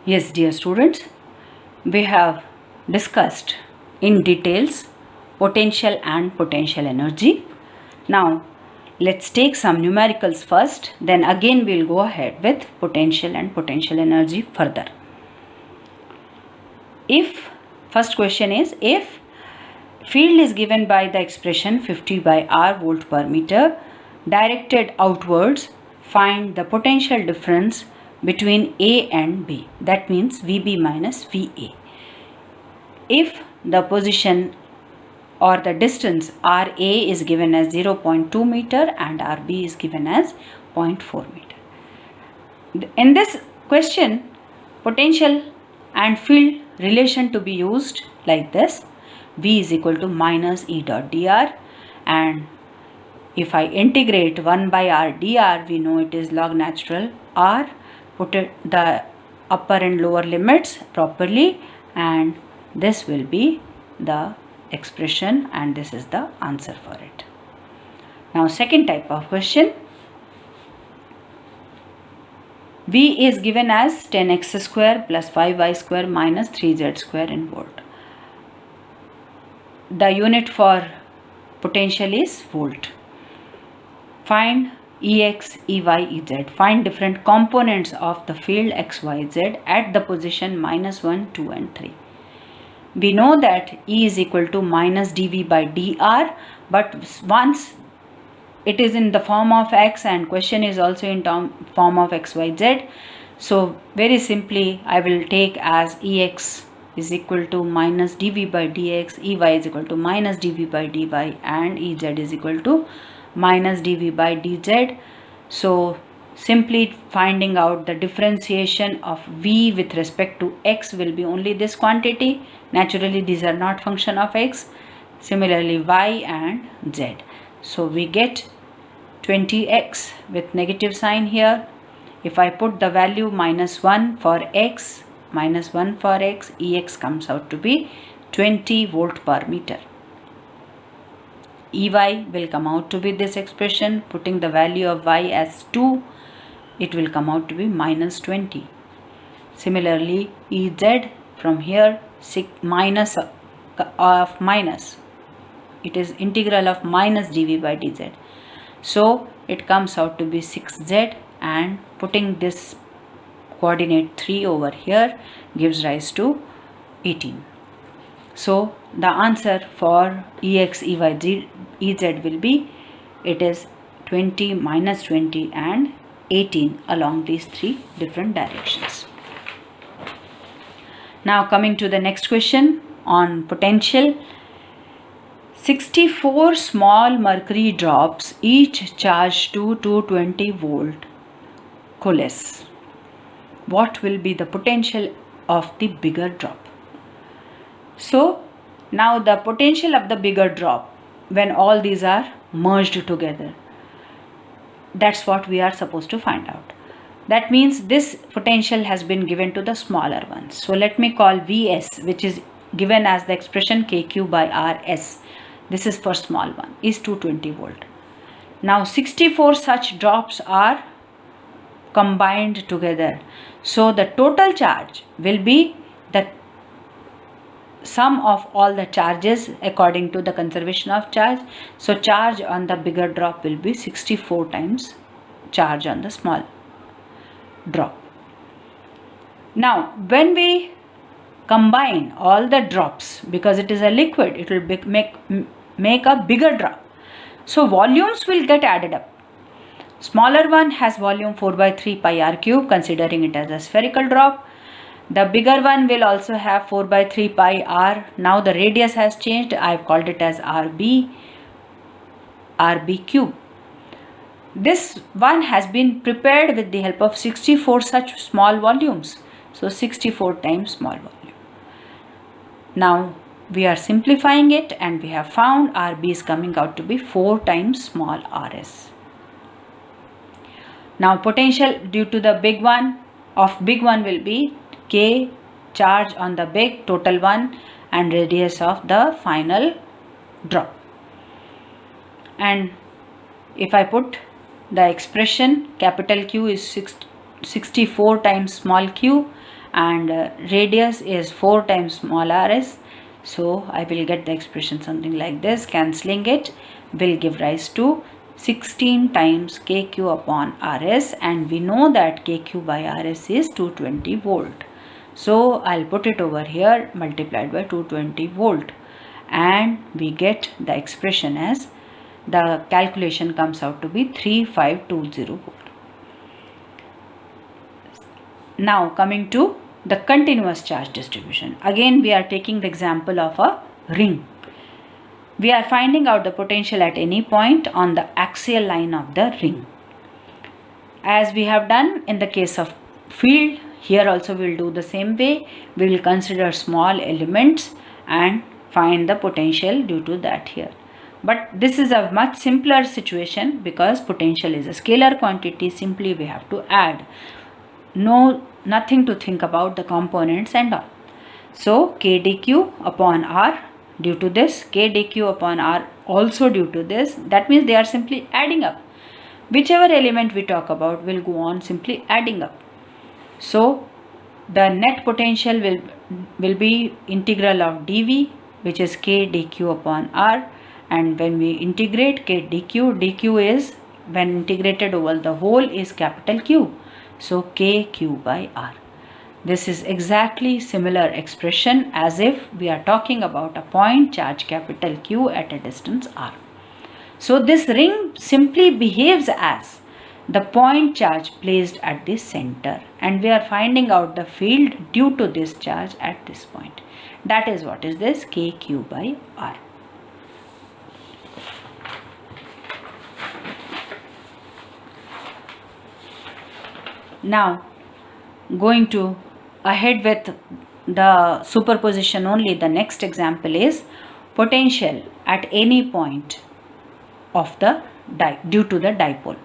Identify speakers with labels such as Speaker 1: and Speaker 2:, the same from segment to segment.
Speaker 1: Yes, dear students, we have discussed in details potential and potential energy. Now, let's take some numericals first, then again we'll go ahead with potential and potential energy further. If first question is, if field is given by the expression 50 by R volt per meter directed outwards, find the potential difference between A and B. That means VB minus VA. If the position or the distance RA is given as 0.2 meter and RB is given as 0.4 meter. In this question, potential and field relation to be used like this. V is equal to minus E dot dr, and if I integrate 1 by R dr, we know it is log natural R. Put the upper and lower limits properly, and this will be the expression, and this is the answer for it. Now, second type of question. V is given as 10x square plus 5y square minus 3z square in volt. The unit for potential is volt. Find Ex, Ey, Ez. Find different components of the field x, y, z at the position minus 1, 2 and 3. We know that E is equal to minus dV by dr, but once it is in the form of x and question is also in form of x, y, z. So very simply I will take as Ex is equal to minus dV by dx, Ey is equal to minus dV by dy, and Ez is equal to minus dV by dz. So simply finding out the differentiation of V with respect to x will be only this quantity. Naturally these are not function of x. Similarly y and z. So we get 20x with negative sign here. If I put the value minus 1 for x, minus 1 for x, Ex comes out to be 20 volt per meter. Ey will come out to be this expression. Putting the value of y as 2, it will come out to be minus 20. Similarly, Ez from here, minus of minus. It is integral of minus dV by dz. So it comes out to be 6z, and putting this coordinate 3 over here gives rise to 18. So the answer for Ex, Ey, Ez will be, it is 20, minus 20 and 18 along these three different directions. Now coming to the next question on potential. 64 small mercury drops, each charged to 220 volt, coalesce. What will be the potential of the bigger drop? So now the potential of the bigger drop when all these are merged together, that's what we are supposed to find out. That means this potential has been given to the smaller ones. So let me call Vs, which is given as the expression Kq by Rs. This is for small one, is 220 volt. Now 64 such drops are combined together. So the total charge will be the sum of all the charges according to the conservation of charge. So charge on the bigger drop will be 64 times charge on the small drop. Now when we combine all the drops, because it is a liquid, it will make a bigger drop. So volumes will get added up. Smaller one has volume 4 by 3 pi r cube, considering it as a spherical drop. The bigger one will also have 4 by 3 pi r. Now the radius has changed. I have called it as RB cube. This one has been prepared with the help of 64 such small volumes. So 64 times small volume. Now we are simplifying it, and we have found RB is coming out to be 4 times small rs. Now potential due to the big one will be K, charge on the big total one, and radius of the final drop. And if I put the expression, capital Q is 64 times small q, and radius is 4 times small rs. So I will get the expression something like this. Cancelling it will give rise to 16 times kq upon rs, and we know that kq by rs is 220 volt. So I'll put it over here multiplied by 220 volt, and we get the expression as, the calculation comes out to be 3520 volt. Now coming to the continuous charge distribution. Again we are taking the example of a ring. We are finding out the potential at any point on the axial line of the ring. As we have done in the case of field, here also we will do the same way. We will consider small elements and find the potential due to that here. But this is a much simpler situation because potential is a scalar quantity. Simply we have to add. Nothing to think about the components and all. So k dq upon r due to this, k dq upon r also due to this. That means they are simply adding up. Whichever element we talk about will go on simply adding up. So the net potential will be integral of dv, which is k dq upon r, and when we integrate k dq is, when integrated over the whole, is capital Q. So kq by r. This is exactly similar expression as if we are talking about a point charge capital Q at a distance r. So this ring simply behaves as the point charge placed at the center, and we are finding out the field due to this charge at this point. That is what is this kq by r. Now going to ahead with the superposition only, the next example is potential at any point of the due to the dipole.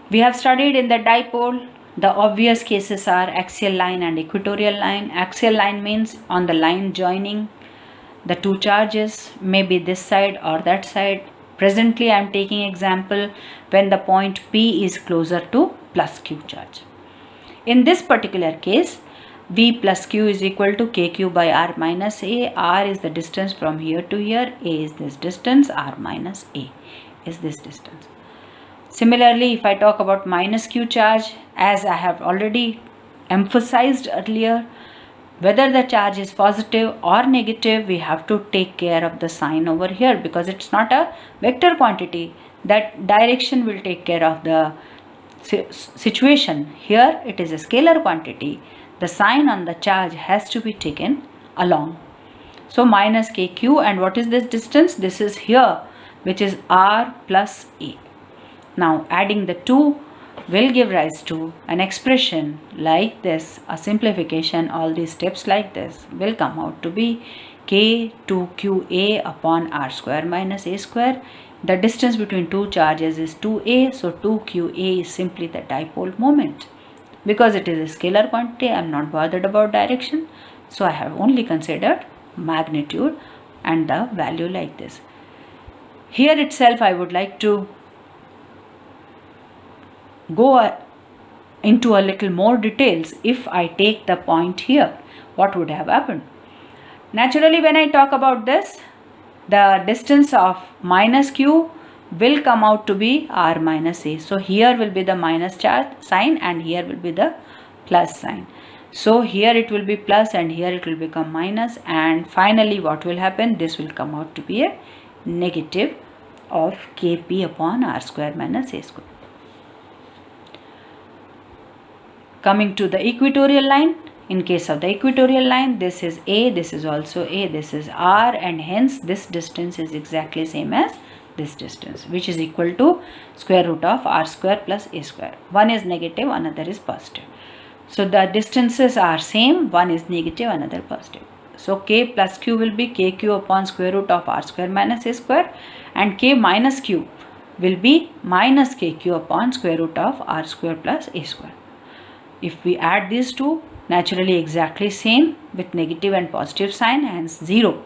Speaker 1: We have studied in the dipole, the obvious cases are axial line and equatorial line. Axial line means on the line joining the two charges, maybe this side or that side. Presently I am taking example when the point P is closer to plus Q charge. In this particular case, V plus Q is equal to kq by r minus a. R is the distance from here to here, a is this distance, r minus a is this distance. Similarly, if I talk about minus Q charge, as I have already emphasized earlier, whether the charge is positive or negative, we have to take care of the sign over here because it's not a vector quantity. That direction will take care of the situation. Here it is a scalar quantity. The sign on the charge has to be taken along. So minus kq, and what is this distance? This is here, which is r plus a. Now adding the two will give rise to an expression like this, a simplification. All these steps like this will come out to be k 2qa upon r square minus a square. The distance between two charges is 2a, so 2qa is simply the dipole moment. Because it is a scalar quantity, I am not bothered about direction, so I have only considered magnitude and the value like this. Here itself I would like to go into a little more details. If I take the point here, what would have happened? Naturally, when I talk about this, the distance of minus q will come out to be r minus a. So here will be the minus charge sign and here will be the plus sign. So here it will be plus and here it will become minus, and finally what will happen? This will come out to be a negative of kp upon r square minus a square. Coming to the equatorial line, in case of the equatorial line, this is a, this is also a, this is r, and hence this distance is exactly same as this distance, which is equal to square root of r square plus a square. One is negative, another is positive. So the distances are same, one is negative, another positive. So k plus q will be kq upon square root of r square minus a square, and k minus q will be minus kq upon square root of r square plus a square. If we add these two, naturally exactly same with negative and positive sign, hence 0.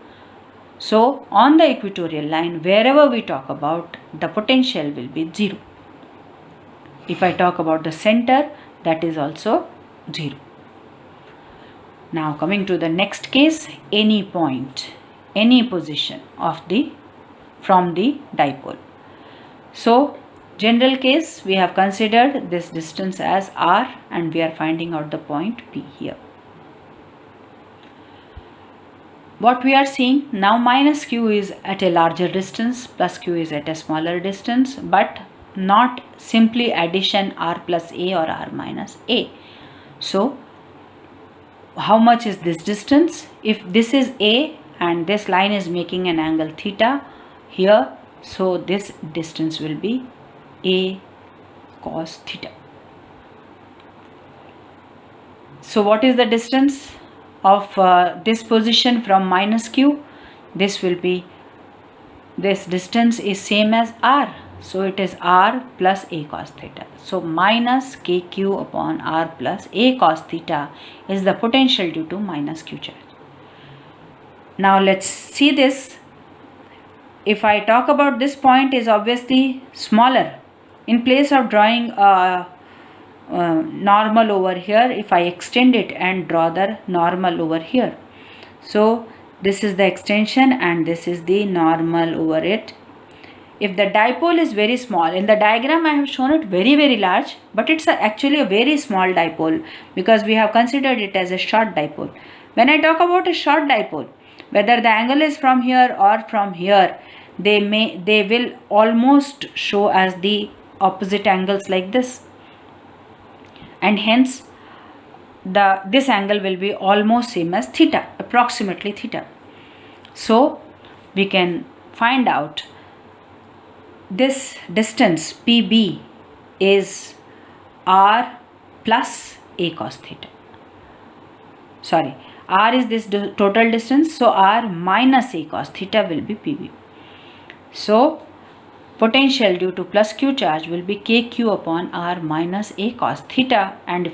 Speaker 1: So on the equatorial line, wherever we talk about, the potential will be 0. If I talk about the center, that is also 0. Now coming to the next case, any point, any position of the from the dipole. So general case, we have considered this distance as r and we are finding out the point P here. What we are seeing now, minus q is at a larger distance, plus q is at a smaller distance, but not simply addition r plus a or r minus a. So how much is this distance? If this is a and this line is making an angle theta here, so this distance will be a cos theta. So what is the distance of this position from minus q? This will be, this distance is same as r, so it is r plus a cos theta. So minus kq upon r plus a cos theta is the potential due to minus q charge. Now let's see this. If I talk about this point, is obviously smaller. In place of drawing a normal over here, if I extend it and draw the normal over here, so this is the extension and this is the normal over it. If the dipole is very small, in the diagram I have shown it very large, but it's actually a very small dipole because we have considered it as a short dipole. When I talk about a short dipole, whether the angle is from here or from here, they will almost show as the opposite angles like this, and hence this angle will be almost same as theta, approximately theta. So we can find out this distance PB is r plus a cos theta. Sorry, r is this total distance, so r minus a cos theta will be PB. So potential due to plus q charge will be kq upon r minus a cos theta, and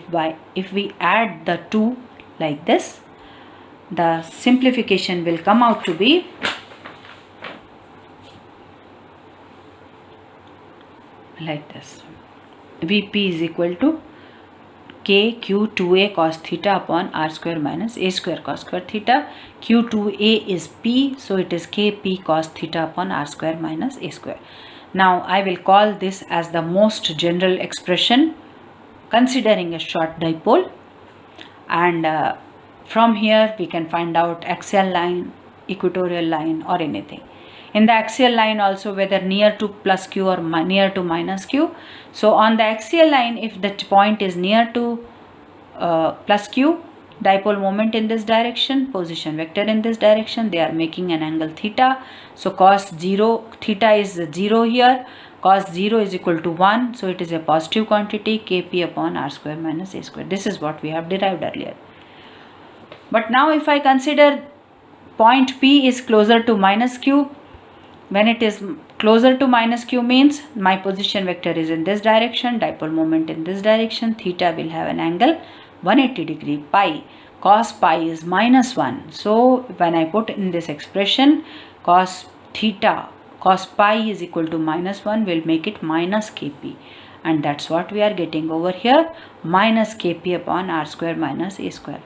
Speaker 1: if we add the two like this, the simplification will come out to be like this. Vp is equal to kq 2a cos theta upon r square minus a square cos square theta. q2a is p, so it is kp cos theta upon r square minus a square. Now I will call this as the most general expression considering a short dipole, and from here we can find out axial line, equatorial line or anything. In the axial line also, whether near to plus q or near to minus q. So on the axial line, if the point is near to plus q, dipole moment in this direction, position vector in this direction, they are making an angle theta. So cos 0, theta is 0 here, cos 0 is equal to 1, so it is a positive quantity, kp upon r square minus a square. This is what we have derived earlier. But now if I consider point P is closer to minus q, when it is closer to minus q means my position vector is in this direction, dipole moment in this direction, theta will have an angle 180 degree pi. Cos pi is minus 1. So when I put in this expression cos theta, cos pi is equal to minus 1 will make it minus kp, and that's what we are getting over here, minus kp upon r square minus a square.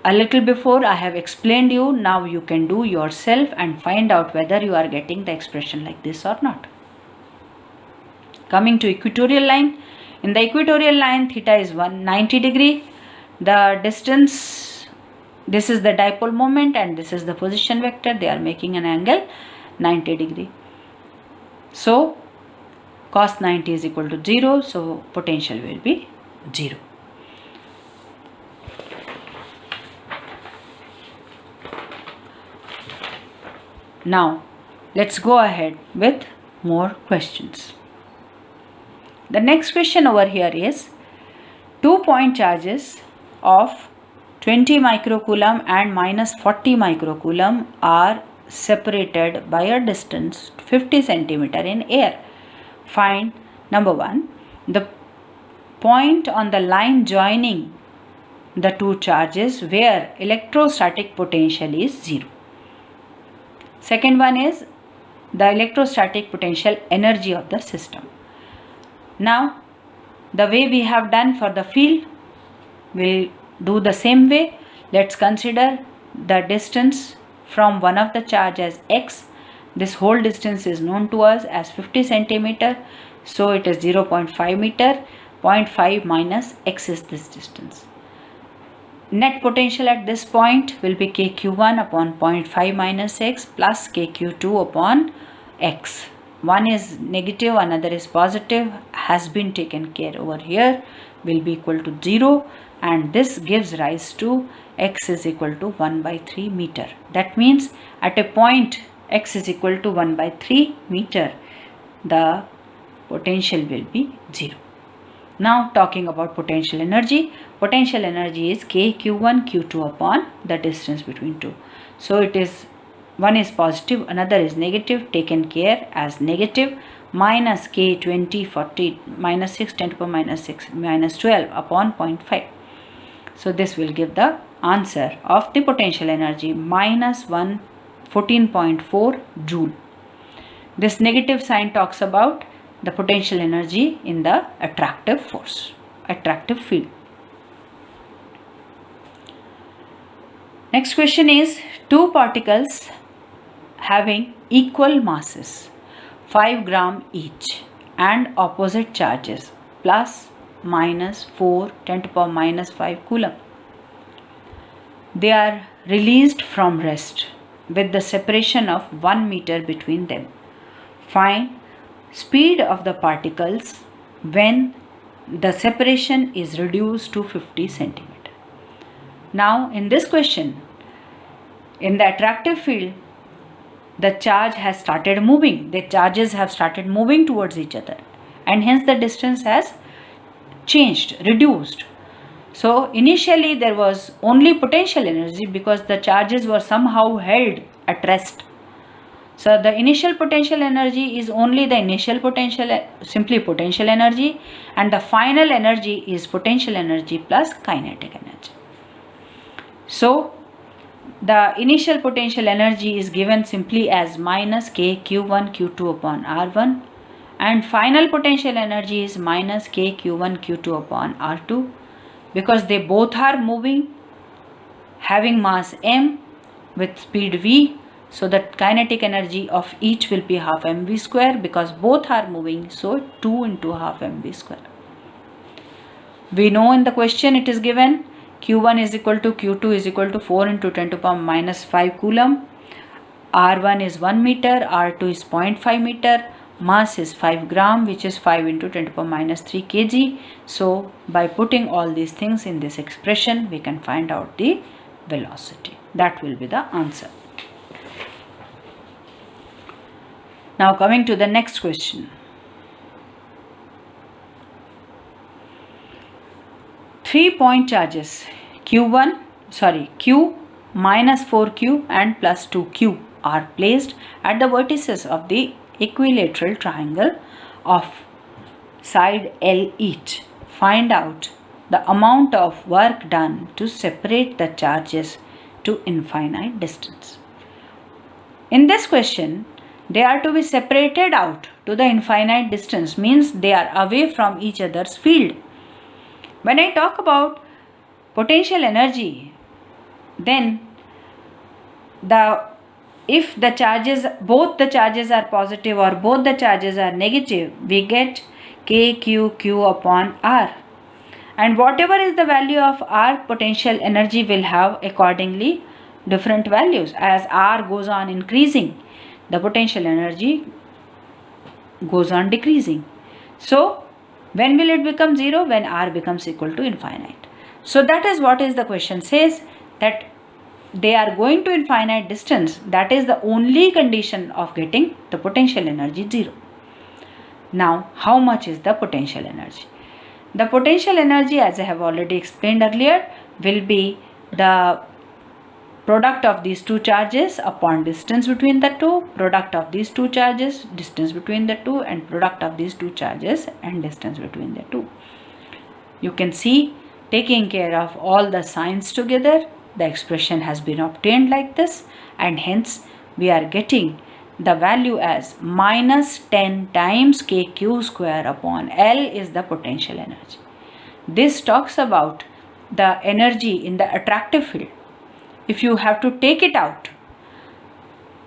Speaker 1: A little before I have explained you, now you can do yourself and find out whether you are getting the expression like this or not. Coming to equatorial line, in the equatorial line theta is 190 degree. The distance, this is the dipole moment and this is the position vector, they are making an angle 90 degree. So cos 90 is equal to 0, so potential will be 0. Now let's go ahead with more questions. The next question over here is 2 point charges of 20 microcoulomb and minus 40 microcoulomb are separated by a distance 50 centimeter in air. Find number 1, the point on the line joining the two charges where electrostatic potential is 0. Second one is the electrostatic potential energy of the system. Now the way we have done for the field, we'll do the same way. Let's consider the distance from one of the charge as x. This whole distance is known to us as 50 centimeter. So it is 0.5 meter. 0.5 minus x is this distance. Net potential at this point will be kq1 upon 0.5 minus x plus kq2 upon x. One is negative, another is positive, has been taken care over here, will be equal to 0, and this gives rise to x is equal to 1 by 3 meter. That means at a point x is equal to 1 by 3 meter, the potential will be 0. Now talking about potential energy is kq1 q2 upon the distance between two. So it is one is positive, another is negative, taken care as negative, minus k 20 40 minus 6 10 to the power minus 6 minus 12 upon 0.5. So this will give the answer of the potential energy minus 14.4 joule. This negative sign talks about the potential energy in the attractive field. Next question is, two particles having equal masses, 5 gram each, and opposite charges, plus minus 4 10 to the power minus 5 coulomb. They are released from rest with the separation of 1 meter between them. Find speed of the particles when the separation is reduced to 50 centimeter. Now in this question, in the attractive field, the charge has started moving. The charges have started moving towards each other, and hence the distance has changed, reduced. So initially there was only potential energy because the charges were somehow held at rest. So the initial potential energy is only the initial potential, simply potential energy, and the final energy is potential energy plus kinetic energy. So the initial potential energy is given simply as minus k q1 q2 upon r1, and final potential energy is minus k q1 q2 upon r2, because they both are moving having mass m with speed v. So the kinetic energy of each will be half mv square, because both are moving, so 2 into half mv square. We know in the question it is given q1 is equal to q2 is equal to 4 into 10 to the power minus 5 coulomb, r1 is 1 meter, r2 is 0.5 meter, mass is 5 gram, which is 5 into 10 to the power minus 3 kg. So by putting all these things in this expression, we can find out the velocity. That will be the answer. Now coming to the next question. 3-point charges q minus 4q and plus 2q are placed at the vertices of the equilateral triangle of side L each. Find out the amount of work done to separate the charges to infinite distance. In this question, they are to be separated out to the infinite distance, means they are away from each other's field. When I talk about potential energy, then if the charges, both the charges are positive or both the charges are negative, we get kq upon r. And whatever is the value of r, potential energy will have accordingly different values. As r goes on increasing, the potential energy goes on decreasing. So when will it become 0? When r becomes equal to infinite. So that is what is the question says, that they are going to infinite distance. That is the only condition of getting the potential energy 0. Now how much is the potential energy? The potential energy, as I have already explained earlier, will be the product of these two charges upon distance between the two, product of these two charges, distance between the two, and product of these two charges and distance between the two. You can see, taking care of all the signs together, the expression has been obtained like this, and hence we are getting the value as minus 10 times kq square upon L is the potential energy. This talks about the energy in the attractive field. if you have to take it out,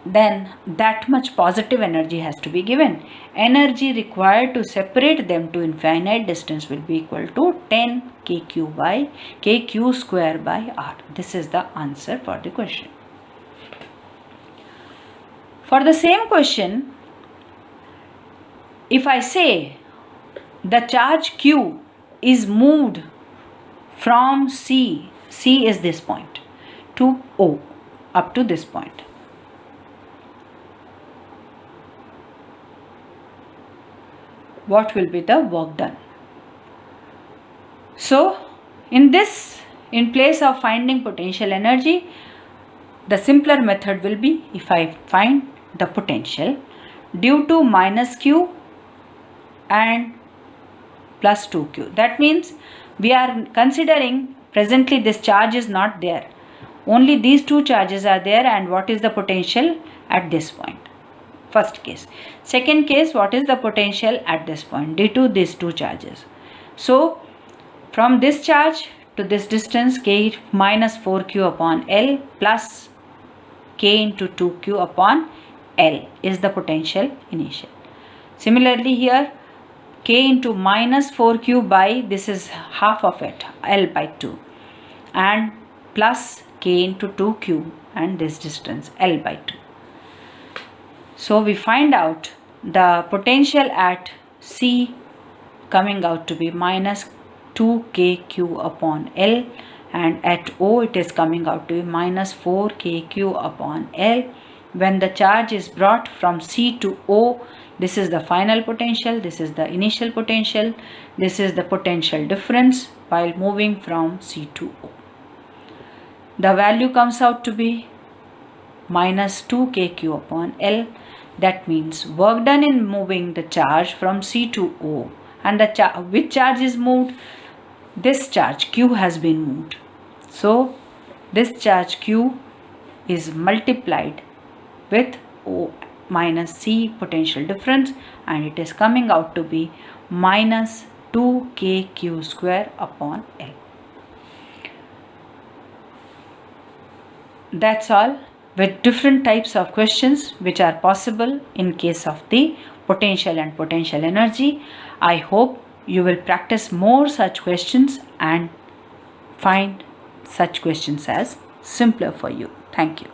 Speaker 1: then that much positive energy has to be given. Energy required to separate them to infinite distance will be equal to 10 kq square by r. This is the answer for the question. For the same question, if I say the charge q is moved from C is this point, to O, up to this point. What will be the work done? So, in place of finding potential energy, the simpler method will be, if I find the potential due to minus q and plus 2q. That means we are considering presently this charge is not there. Only these two charges are there, and what is the potential at this point? First case. Second case, what is the potential at this point due to these two charges? So, from this charge to this distance, k minus 4q upon L plus k into 2q upon L is the potential initial. Similarly here, k into minus 4q by, this is half of it, L by 2, and plus k into 2q and this distance L by 2. So we find out the potential at C coming out to be minus 2kq upon L, and at O it is coming out to be minus 4kq upon L. When the charge is brought from C to O, this is the final potential, this is the initial potential, this is the potential difference while moving from C to O. The value comes out to be minus 2kq upon L. That means work done in moving the charge from C to O, and which charge is moved? This charge Q has been moved. So this charge Q is multiplied with O minus C potential difference, and it is coming out to be minus 2kq square upon L. That's all, with different types of questions which are possible in case of the potential and potential energy. I hope you will practice more such questions and find such questions as simpler for you. Thank you.